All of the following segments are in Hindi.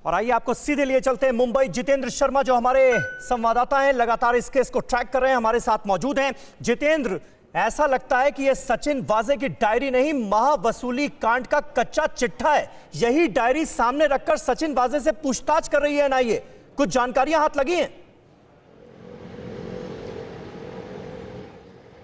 और आइए आपको सीधे लिए चलते हैं मुंबई। जितेंद्र शर्मा जो हमारे संवाददाता हैं लगातार इस केस को ट्रैक कर रहे हैं, हमारे साथ मौजूद हैं। जितेंद्र, ऐसा लगता है कि यह सचिन वाजे की डायरी नहीं, महावसूली कांड का कच्चा चिट्ठा है। यही डायरी सामने रखकर सचिन वाजे से पूछताछ कर रही है एनआईए। कुछ जानकारियां हाथ लगी हैं?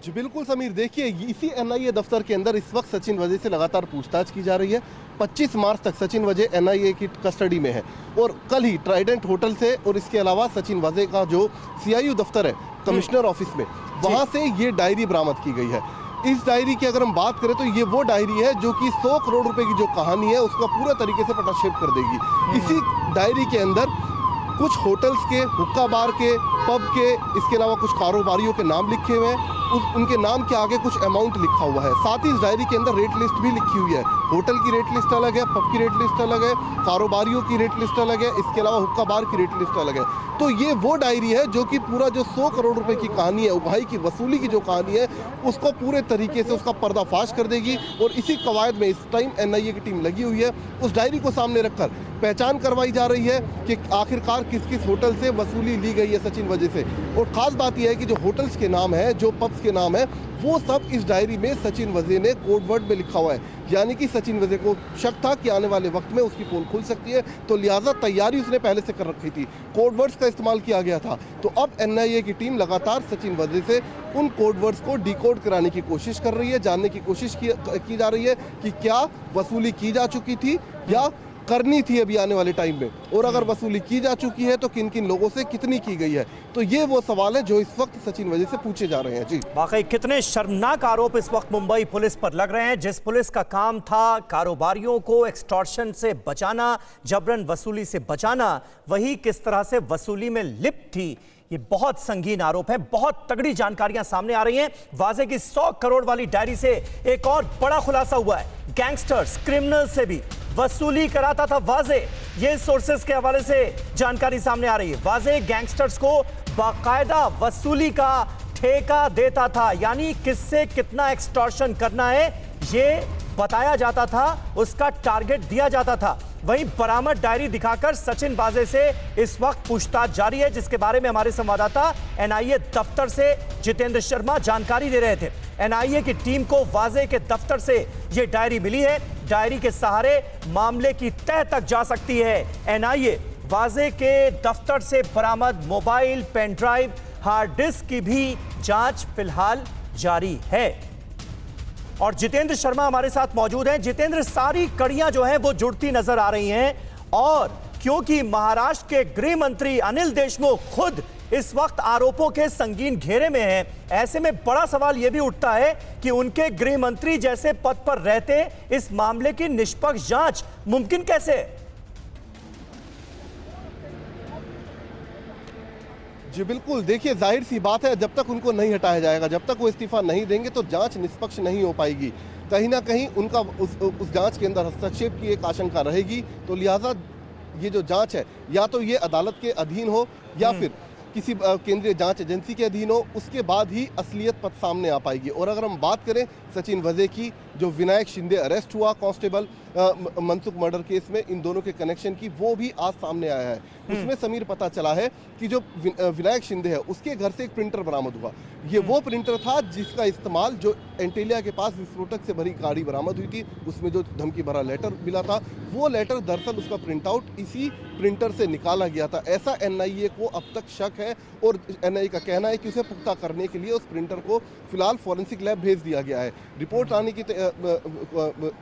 जी बिल्कुल समीर, देखिए इसी एनआईए दफ्तर के अंदर इस वक्त सचिन वाजे से लगातार पूछताछ की जा रही है। 25 मार्च तक सचिन वाजे एनआईए की कस्टडी में है और कल ही ट्राइडेंट होटल से और इसके अलावा सचिन वाजे का जो सीआईयू दफ्तर है कमिश्नर ऑफिस में, वहां से ये डायरी बरामद की गई है। इस डायरी की अगर हम बात करें तो ये वो डायरी है जो कि 100 करोड़ रुपए की जो कहानी है उसका पूरा तरीके से पटाक्षेप कर देगी। इसी डायरी के अंदर कुछ होटल्स के, हुक्का बार के, पब के, इसके अलावा कुछ कारोबारियों के नाम लिखे हुए हैं। उनके नाम के आगे कुछ अमाउंट लिखा हुआ है। साथ ही इस डायरी के अंदर रेट लिस्ट भी लिखी हुई है। होटल की रेट लिस्ट अलग है, पब की रेट लिस्ट अलग है, कारोबारियों की रेट लिस्ट अलग है, इसके अलावा हुक्का बार की रेट लिस्ट अलग है। तो ये वो डायरी है जो कि पूरा जो 100 करोड़ रुपए की कहानी है, उभाई की वसूली की जो कहानी है, उसको पूरे तरीके से उसका पर्दाफाश कर देगी। और इसी कवायद में इस टाइम एनआईए की टीम लगी हुई है। उस डायरी को सामने रखकर पहचान करवाई जा रही है कि आखिरकार किस किस होटल से वसूली ली गई है सचिन वाजे से। और खास बात यह है कि जो होटल्स के नाम है, जो पब्स के नाम है, वो सब इस डायरी में सचिन वाजे ने कोड वर्ड में लिखा हुआ है। यानी कि सचिन वाजे को शक था कि आने वाले वक्त में उसकी पोल खुल सकती है, तो लिहाजा तैयारी उसने पहले से कर रखी थी। कोड वर्ड्स का इस्तेमाल किया गया था। तो अब एनआईए की टीम लगातार सचिन वाजे से उन कोड वर्ड्स को डिकोड कराने की कोशिश कर रही है, जानने की कोशिश की जा रही है कि क्या वसूली की जा चुकी थी या करनी थी अभी आने वाले टाइम में, और अगर वसूली की जा चुकी है तो किन किन लोगों से कितनी की गई है। तो ये वो सवाल है जो इस वक्त सचिन वाजे से पूछे जा रहे हैं। जी वाकई कितने शर्मनाक आरोप इस वक्त मुंबई पुलिस पर लग रहे हैं। जिस पुलिस का काम था कारोबारियों को एक्सटॉर्शन से बचाना, जबरन वसूली से बचाना, वही किस तरह से वसूली में लिप्त थी। ये बहुत संगीन आरोप है। बहुत तगड़ी जानकारियां सामने आ रही हैं। वाजे की 100 करोड़ वाली डायरी से एक और बड़ा खुलासा हुआ है। गैंगस्टर्स, क्रिमिनल से भी वसूली कराता था वाजे। ये सोर्सेस के हवाले से जानकारी सामने आ रही है। वाजे गैंगस्टर्स को बाकायदा वसूली का ठेका देता था, यानी किससे कितना एक्सटॉर्शन करना है ये बताया जाता था, उसका टारगेट दिया जाता था। वहीं बरामद डायरी दिखाकर सचिन वाजे से इस वक्त पूछताछ जारी है, जिसके बारे में हमारे संवाददाता एनआईए दफ्तर से जितेंद्र शर्मा जानकारी दे रहे थे। एनआईए की टीम को वाजे के दफ्तर से यह डायरी मिली है। डायरी के सहारे मामले की तह तक जा सकती है एनआईए। वाजे के दफ्तर से बरामद mobile, pen drive, hard disk की भी जांच फिलहाल जारी है। और जितेंद्र शर्मा हमारे साथ मौजूद हैं। जितेंद्र, सारी कड़ियां जो हैं वो जुड़ती नजर आ रही हैं, और क्योंकि महाराष्ट्र के गृह मंत्री अनिल देशमुख खुद इस वक्त आरोपों के संगीन घेरे में हैं, ऐसे में बड़ा सवाल यह भी उठता है कि उनके गृह मंत्री जैसे पद पर रहते इस मामले की निष्पक्ष जांच मुमकिन कैसे है? जी बिल्कुल, देखिए जाहिर सी बात है, जब तक उनको नहीं हटाया जाएगा, जब तक वो इस्तीफा नहीं देंगे तो जांच निष्पक्ष नहीं हो पाएगी। कहीं ना कहीं उनका उस जांच के अंदर हस्तक्षेप की एक आशंका रहेगी। तो लिहाजा ये जो जांच है, या तो ये अदालत के अधीन हो या फिर किसी केंद्रीय जांच एजेंसी के अधीन हो, उसके बाद ही असलियत पद सामने आ पाएगी। और अगर हम बात करें सचिन वाजे की, जो विनायक शिंदे अरेस्ट हुआ कांस्टेबल मनसुख मर्डर केस में, इन दोनों के कनेक्शन की वो भी आज सामने आया है। उसमें समीर पता चला है कि जो विनायक शिंदे है उसके घर से एक प्रिंटर बरामद हुआ। ये वो प्रिंटर था जिसका इस्तेमाल, जो एंटेलिया के पास विस्फोटक से भरी गाड़ी बरामद हुई थी, उसमें जो धमकी भरा लेटर मिला था, वो लेटर दरअसल उसका प्रिंट आउट इसी प्रिंटर से निकाला गया था। ऐसा एनआईए को अब तक शक है, और एनआईए का कहना है कि उसे पुख्ता करने के लिए उस प्रिंटर को फिलहाल फॉरेंसिक लैब भेज दिया गया है। रिपोर्ट आने की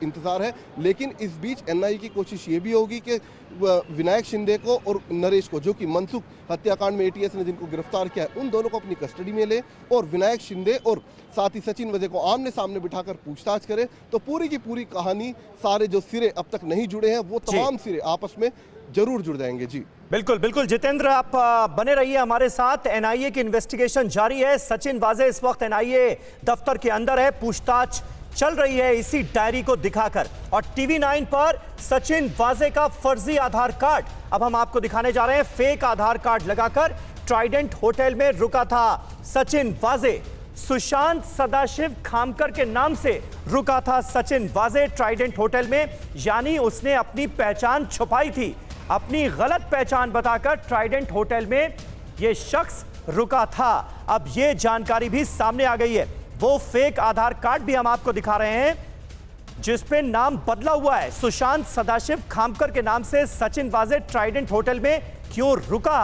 इंतजार है। लेकिन इस बीच एनआईए की कोशिश ये भी होगी कि विनायक शिंदे को और नरेश को, जो कि मनसुख हत्याकांड में एटीएस ने जिनको गिरफ्तार किया है, उन दोनों को अपनी कस्टडी में ले और विनायक शिंदे और साथ ही सचिन वाजे को आमने सामने बिठाकर पूछताछ करे। तो पूरी की पूरी कहानी, सारे जो सिरे अब तक नहीं जुड़े हैं, वो तमाम सिरे आपस में जरूर जुड़ जाएंगे। जी बिल्कुल बिल्कुल जितेंद्र, आप बने रहिए हमारे साथ। एनआईए की इन्वेस्टिगेशन जारी है। सचिन वाजे इस वक्त एनआईए दफ्तर के अंदर है, पूछताछ चल रही है इसी डायरी को दिखाकर। और टीवी9 पर सचिन वाजे का फर्जी आधार कार्ड अब हम आपको दिखाने जा रहे हैं। फेक आधार कार्ड लगाकर ट्राइडेंट होटल में रुका था सचिन वाजे। सुशांत सदाशिव खामकर के नाम से रुका था सचिन वाजे ट्राइडेंट होटल में, यानी उसने अपनी पहचान छुपाई थी। अपनी गलत पहचान बताकर ट्राइडेंट होटल में यह शख्स रुका था। अब यह जानकारी भी सामने आ गई है। वो फेक आधार कार्ड भी हम आपको दिखा रहे हैं जिस पे नाम बदला हुआ है। सुशांत सदाशिव खामकर के नाम से सचिन वाजे ट्राइडेंट होटल में क्यों रुका,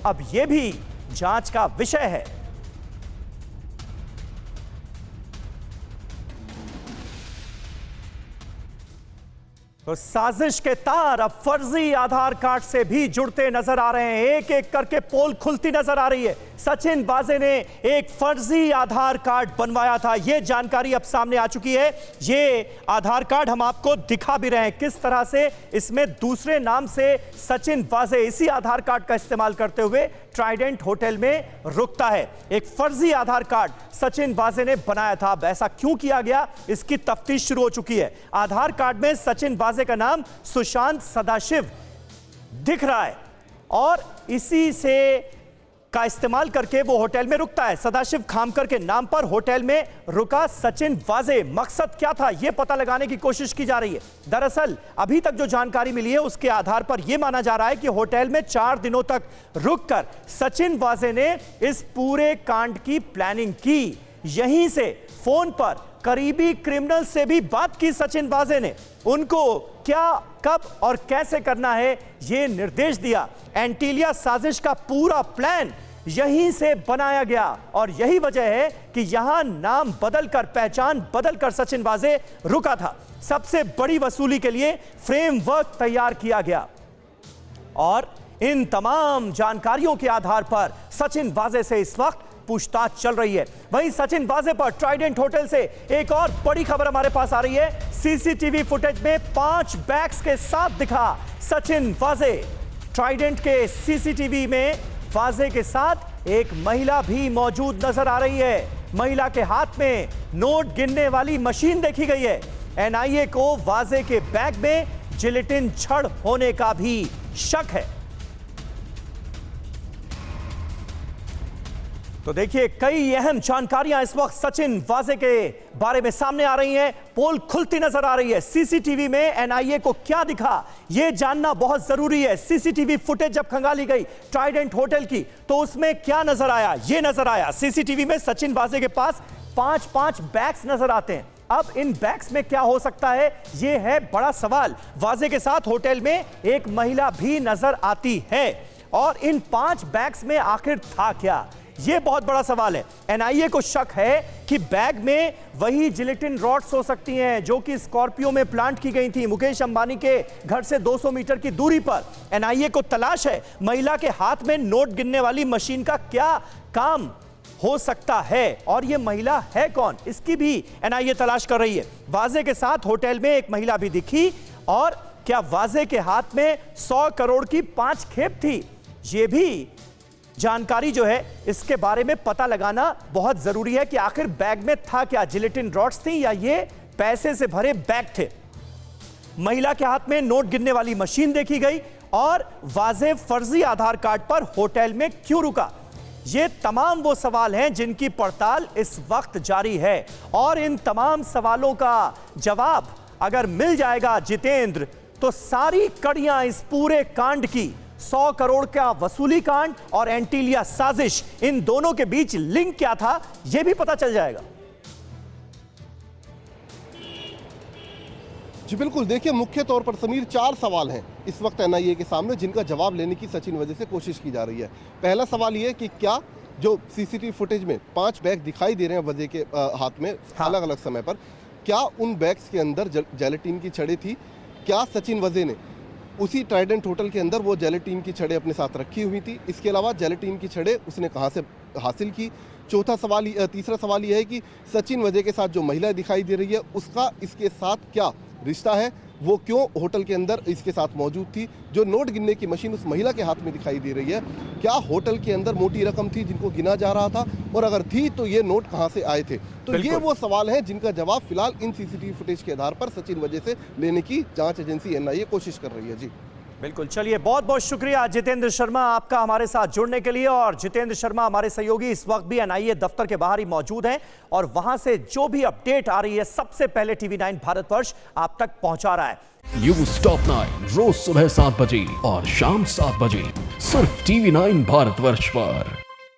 अब यह भी जांच का विषय है। तो साजिश के तार अब फर्जी आधार कार्ड से भी जुड़ते नजर आ रहे हैं। एक एक करके पोल खुलती नजर आ रही है। सचिन वाजे ने एक फर्जी आधार कार्ड बनवाया था, यह जानकारी अब सामने आ चुकी है। ये आधार कार्ड हम आपको दिखा भी रहे हैं किस तरह से इसमें दूसरे नाम से सचिन वाजे इसी आधार कार्ड का इस्तेमाल करते हुए ट्राइडेंट होटल में रुकता है। एक फर्जी आधार कार्ड सचिन वाजे ने बनाया था। अब ऐसा क्यों किया गया, इसकी तफ्तीश शुरू हो चुकी है। आधार कार्ड में सचिन वाजे का नाम सुशांत सदाशिव दिख रहा है और इसी से का इस्तेमाल करके वो होटल में रुकता है। सदाशिव खामकर के नाम पर होटल में रुका सचिन वाजे। मकसद क्या था, यह पता लगाने की कोशिश की जा रही है। दरअसल अभी तक जो जानकारी मिली है उसके आधार पर यह माना जा रहा है कि होटल में 4 दिनों तक रुककर सचिन वाजे ने इस पूरे कांड की प्लानिंग की। यहीं से फोन पर करीबी क्रिमिनल से भी बात की सचिन वाजे ने। उनको क्या, कब और कैसे करना है यह निर्देश दिया। एंटीलिया साजिश का पूरा प्लान यहीं से बनाया गया और यही वजह है कि यहां नाम बदलकर, पहचान बदलकर सचिन वाजे रुका था। सबसे बड़ी वसूली के लिए फ्रेमवर्क तैयार किया गया और इन तमाम जानकारियों के आधार पर सचिन वाजे से इस वक्त पूछताछ चल रही है। वहीं सचिन वाजे पर ट्राइडेंट होटल से एक और बड़ी खबर हमारे पास आ रही है। सीसीटीवी फुटेज में 5 बैग्स के साथ दिखा सचिन वाजे। ट्राइडेंट के सीसीटीवी में वाजे के साथ एक महिला भी मौजूद नजर आ रही है। महिला के हाथ में नोट गिनने वाली मशीन देखी गई है। एनआईए को वाजे के बैग में जिलेटिन छड़ होने का भी शक है। तो देखिए, कई अहम जानकारियां इस वक्त सचिन वाजे के बारे में सामने आ रही हैं। पोल खुलती नजर आ रही है। सीसीटीवी में एनआईए को क्या दिखा, यह जानना बहुत जरूरी है। सीसीटीवी फुटेज जब खंगाली गई ट्राइडेंट होटल की तो उसमें क्या नजर आया, यह नजर आया सीसीटीवी में सचिन वाजे के पास 5-5 बैग्स नजर आते हैं। अब इन बैग्स में क्या हो सकता है, यह है बड़ा सवाल। वाजे के साथ होटल में एक महिला भी नजर आती है और इन 5 बैग्स में आखिर था क्या, यह बहुत बड़ा सवाल है। एनआईए को शक है कि बैग में वही जिलेटिन रॉड्स हो सकती हैं जो कि स्कॉर्पियो में प्लांट की गई थी मुकेश अंबानी के घर से 200 मीटर की दूरी पर। एनआईए को तलाश है महिला के हाथ में नोट गिनने वाली मशीन का क्या काम हो सकता है और यह महिला है कौन, इसकी भी एनआईए तलाश कर रही है। वाजे के साथ होटल में एक महिला भी दिखी और क्या वाजे के हाथ में 100 करोड़ की 5 खेप थी, यह भी जानकारी जो है इसके बारे में पता लगाना बहुत जरूरी है कि आखिर बैग में था क्या, जिलेटिन रॉड्स थी या ये पैसे से भरे बैग थे। महिला के हाथ में नोट गिनने वाली मशीन देखी गई और वाजे फर्जी आधार कार्ड पर होटल में क्यों रुका, ये तमाम वो सवाल हैं जिनकी पड़ताल इस वक्त जारी है और इन तमाम सवालों का जवाब अगर मिल जाएगा जितेंद्र तो सारी कड़ियां इस पूरे कांड की, 100 करोड़ का वसूली कांड और एंटीलिया साजिश, इन दोनों के बीच लिंक क्या था यह भी पता चल जाएगा। जी बिल्कुल, देखिए मुख्य तौर पर समीर 4 सवाल हैं इस वक्त एनआईए के सामने जिनका जवाब लेने की सचिन वजह से कोशिश की जा रही है। पहला सवाल ये कि क्या जो सीसीटीवी फुटेज में 5 बैग दिखाई दे रहे हैं वजह के हाथ में अलग अलग समय पर, क्या उन बैग्स के अंदर जेलेटिन की छड़ें थी? क्या सचिन वजे ने उसी ट्राइडेंट होटल के अंदर वो जेलेटिन की छड़ें अपने साथ रखी हुई थी? इसके अलावा जेलेटिन की छड़ें उसने कहाँ से हासिल की? तीसरा सवाल यह है कि सचिन वजे के साथ जो महिला दिखाई दे रही है उसका इसके साथ क्या रिश्ता है, वो क्यों होटल के अंदर इसके साथ मौजूद थी? जो नोट गिनने की मशीन उस महिला के हाथ में दिखाई दे रही है, क्या होटल के अंदर मोटी रकम थी जिनको गिना जा रहा था, और अगर थी तो ये नोट कहां से आए थे? तो ये वो सवाल हैं जिनका जवाब फिलहाल इन सीसीटीवी फुटेज के आधार पर सचिन वजह से लेने की जांच एजेंसी एनआईए कोशिश कर रही है। जी बिल्कुल, चलिए बहुत बहुत शुक्रिया जितेंद्र शर्मा आपका हमारे साथ जुड़ने के लिए। और जितेंद्र शर्मा हमारे सहयोगी इस वक्त भी एनआईए दफ्तर के बाहर ही मौजूद हैं और वहां से जो भी अपडेट आ रही है सबसे पहले टीवी9 भारतवर्ष आप तक पहुंचा रहा है। न्यूज़ टॉप 9 रोज सुबह 7 बजे और शाम 7 बजे सिर्फ टीवी9 भारतवर्ष पर।